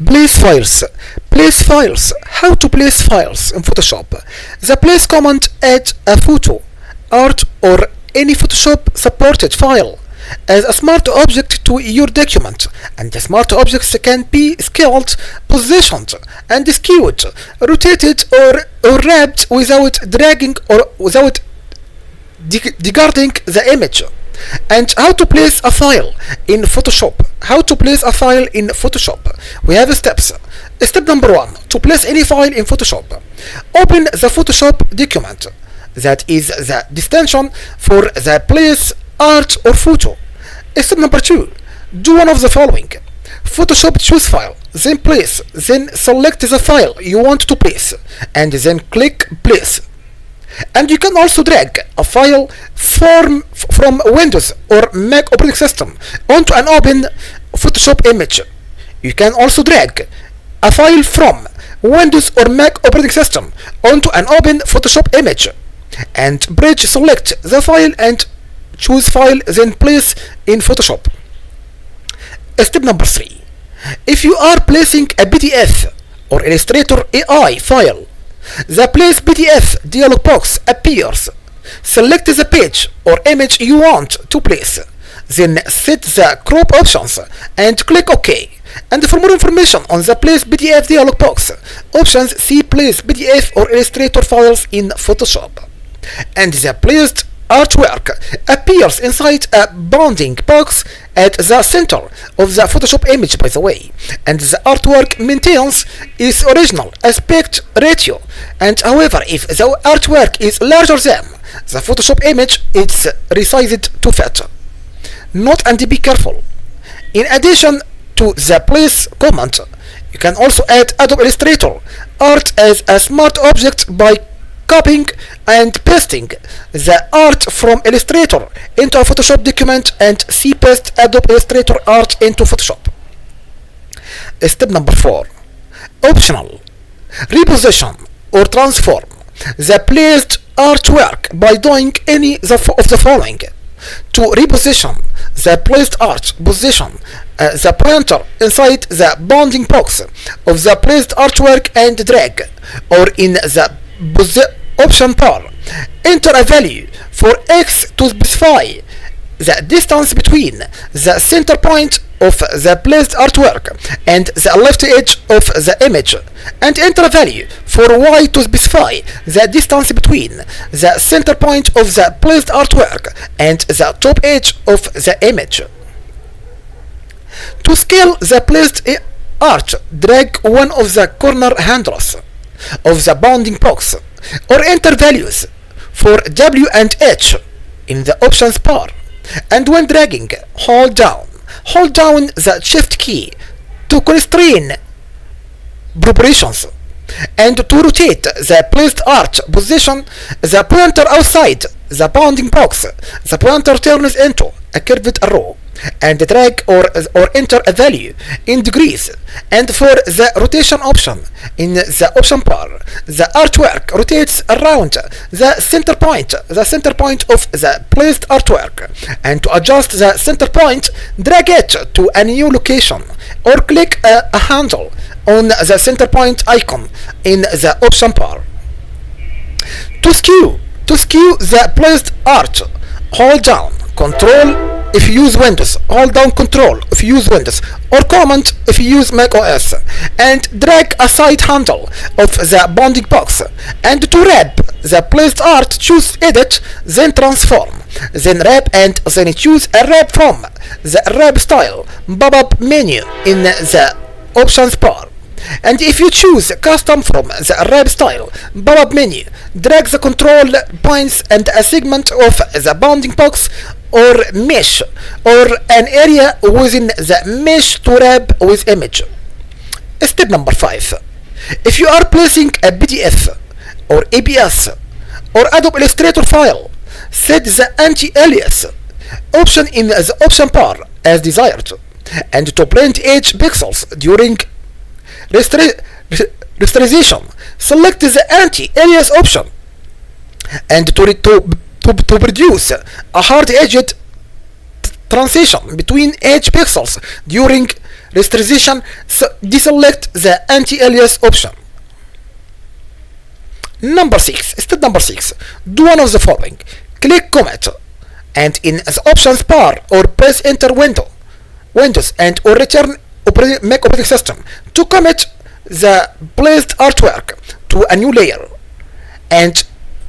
Place files. Place files. How to place files in Photoshop. The place command adds a photo, art, or any Photoshop supported file as a smart object to your document, and the smart objects can be scaled, positioned, and skewed, rotated, or wrapped without dragging or without degrading the image. And how to place a file in Photoshop. How to place a file in Photoshop. We have steps. Step number 1. To place any file in Photoshop. Open the Photoshop document. That is the distinction for the place, art, or photo. Step number 2. Do one of the following. Photoshop choose file, then place, then select the file you want to place, and then click place. And you can also drag a file from Windows or Mac operating system onto an open Photoshop image. You can also drag a file from Windows or Mac operating system onto an open Photoshop image, and bridge select the file and choose file, then place in Photoshop. Step number 3. If you are placing a PDF or Illustrator AI file, the Place PDF dialog box appears. Select the page or image you want to place, then set the crop options and click OK. And for more information on the Place PDF dialog box options, see Place PDF or Illustrator files in Photoshop. And the placed artwork appears inside a bounding box at the center of the Photoshop image, by the way, and the artwork maintains its original aspect ratio, and however, if the artwork is larger than the Photoshop image, it's resized to fit. Note and be careful. In addition to the place command, you can also add Adobe Illustrator art as a smart object by copying and pasting the art from Illustrator into a Photoshop document, and paste Adobe Illustrator art into Photoshop. Step number 4. Optional. Reposition or transform the placed artwork by doing any of the following. To reposition the placed art, position the pointer inside the bounding box of the placed artwork and drag, or in the option bar, enter a value for X to specify the distance between the center point of the placed artwork and the left edge of the image, and enter a value for Y to specify the distance between the center point of the placed artwork and the top edge of the image. To scale the placed art, drag one of the corner handles of the bounding box, or enter values for W and H in the options bar, and when dragging, hold down the shift key to constrain proportions, and to rotate the placed art position the pointer outside the bounding box. The pointer turns into a curved arrow, and drag or enter a value in degrees, and for the rotation option in the option bar, the artwork rotates around the center point of the placed artwork, and to adjust the center point, drag it to a new location or click a handle on the center point icon in the option bar. To skew the placed art, hold down Control if you use Windows, hold down Control if you use Windows, or Command if you use Mac OS, and drag a side handle of the bounding box, and to wrap the placed art, choose Edit, then Transform, then Wrap, and then choose a wrap from the Wrap Style pop-up menu in the Options bar. And if you choose Custom from the Wrap Style pop-up menu, drag the control points and a segment of the bounding box or mesh or an area within the mesh to wrap with image. Step number 5. If you are placing a PDF or ABS or Adobe Illustrator file, set the anti-alias option in the option bar as desired, and to blend edge pixels during rasterization, select the anti-alias option, and to produce a hard-edged transition between edge pixels during rasterization, deselect the anti-alias option. Step number 6, do one of the following. Click Commit, and in the options bar or press enter windows and or return Mac operating system to commit the placed artwork to a new layer, and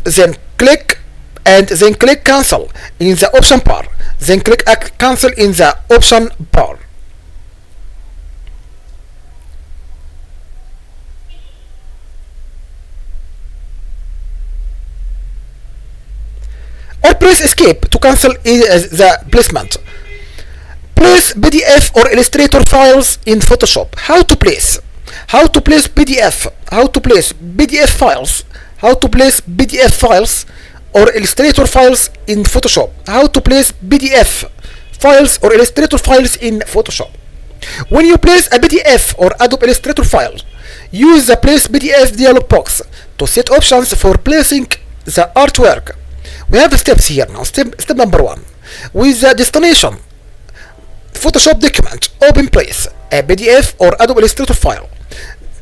then click cancel in the option bar, then click cancel in the option bar. Or press escape to cancel the placement. Place PDF or Illustrator files in Photoshop. How to place PDF files or Illustrator files in Photoshop. How to place PDF files or Illustrator files in Photoshop. When you place a PDF or Adobe Illustrator file, use the Place PDF dialog box to set options for placing the artwork. We have steps here now. Step number 1. With the destination Photoshop document, open place a PDF or Adobe Illustrator file.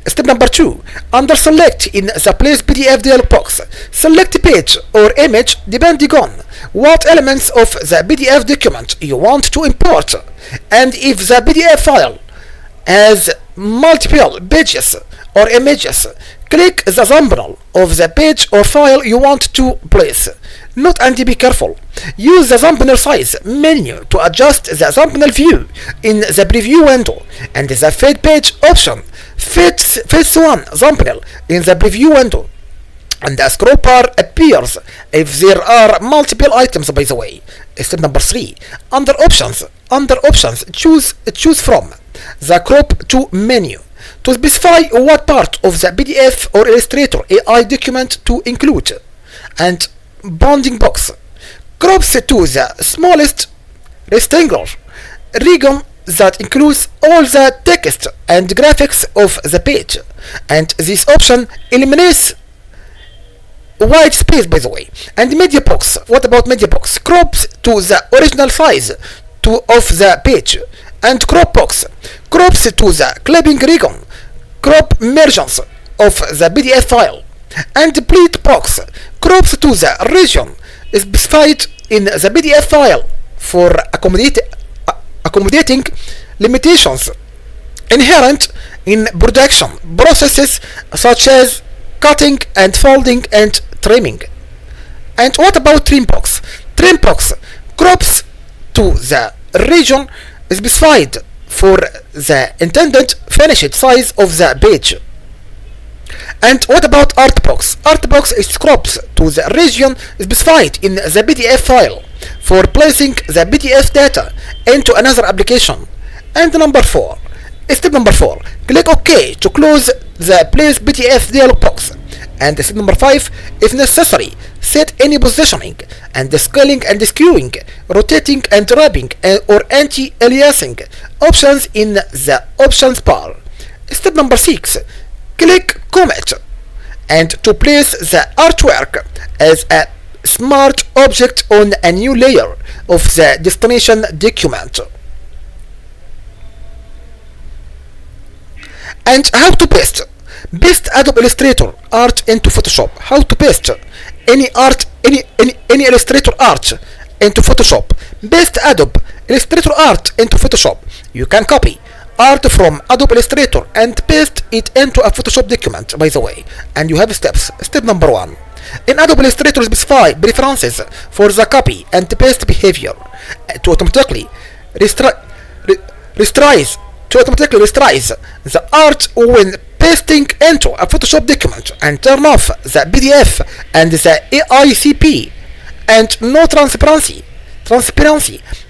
Step number 2. Under select in the place PDF dialog box, select page or image depending on what elements of the PDF document you want to import, and if the PDF file has multiple pages or images, click the thumbnail of the page or file you want to place. Note and be careful. Use the thumbnail size menu to adjust the thumbnail view in the preview window, and the fade page option fits one thumbnail in the preview window, and the scroll bar appears if there are multiple items, by the way. Step number 3. Under options, choose from the crop to menu to specify what part of the PDF or Illustrator AI document to include, and bounding box crops to the smallest rectangular region that includes all the text and graphics of the page, and this option eliminates white space, by the way. And media box, what about media box? Crops to the original size of the page, and crop box crops to the clipping region, crop margins of the PDF file, and pleat box crops to the region specified in the PDF file for accommodating limitations inherent in production processes such as cutting and folding and trimming. And what about trim box? Trim box crops to the region specified for the intended finished size of the page. And what about art box? Art box is crops to the region specified in the PDF file for placing the PDF data into another application. And step number 4, click OK to close the Place PDF dialog box. And step number 5, if necessary, set any positioning and scaling and skewing, rotating and wrapping or anti-aliasing options in the options bar. Step number 6, click Commit, and to place the artwork as a smart object on a new layer of the destination document. And how to paste Adobe Illustrator art into Photoshop. How to paste any Illustrator art into Photoshop. Paste Adobe Illustrator art into Photoshop. You can copy art from Adobe Illustrator and paste it into a Photoshop document, by the way. And you have steps. Step number 1. In Adobe Illustrator, specify preferences for the copy and paste behavior to automatically resize the art when pasting into a Photoshop document, and turn off the PDF and the AICP and no transparency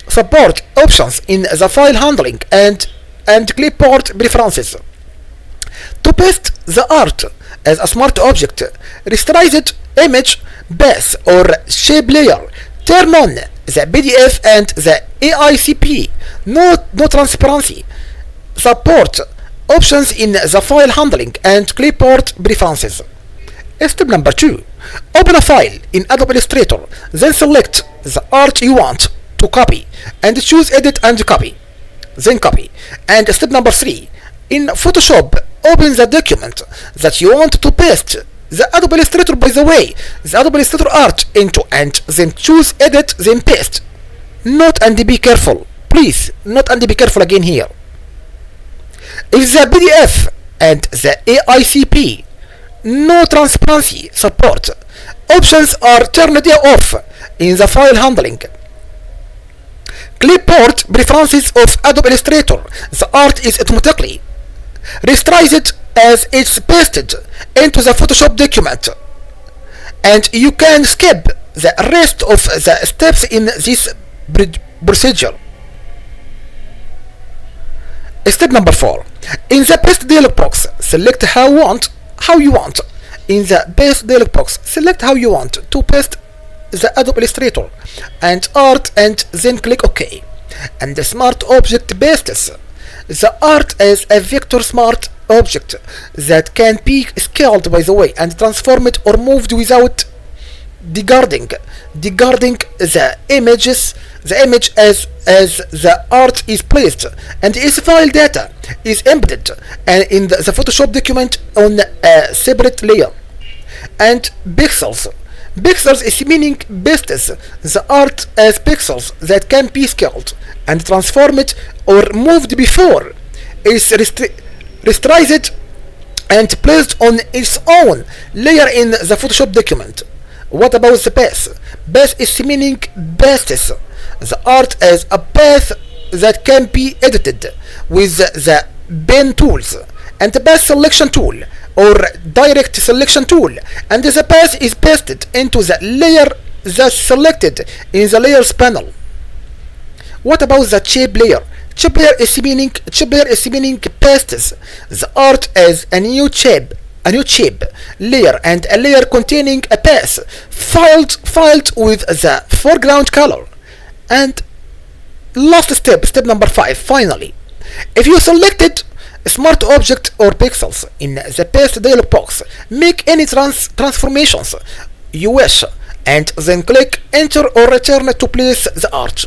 support options in the file handling and clipboard preferences. To paste the art as a smart object, resized image base or shape layer, turn on the PDF and the AICP no transparency support options in the file handling and clipboard preferences. Step number 2. Open a file in Adobe Illustrator, then select the art you want to copy and choose Edit and Copy. then copy. And step number 3, in Photoshop, open the document that you want to paste the Adobe Illustrator, by the way, the Adobe Illustrator art into, and then choose edit, then paste. Note and be careful, please, note and be careful again here. If the PDF and the AICP no transparency support, options are turned off in the file handling. Clipboard preferences of Adobe Illustrator, the art is automatically resized as it's pasted into the Photoshop document, and you can skip the rest of the steps in this procedure. Step number 4. In the paste dialog box, select how you want. In the paste dialog box, select how you want to paste the Adobe Illustrator and art, and then click OK. And the smart object pastes the art as a vector smart object that can be scaled, by the way, and transformed or moved without degrading the image as the art is placed, and its file data is embedded in the Photoshop document on a separate layer. And pixels is meaning pastes the art as pixels that can be scaled and transformed or moved before it's resized and placed on its own layer in the Photoshop document. What about the path? Path is meaning pastes the art as a path that can be edited with the pen tools and the path selection tool or direct selection tool, and the path is pasted into the layer that's selected in the layers panel. What about the shape layer? Shape layer is meaning pastes the art as a new shape layer, and a layer containing a path filed with the foreground color. And last step number 5, finally, if you selected a smart object or pixels in the paste dialog box, make any transformations you wish, and then click enter or return to place the art.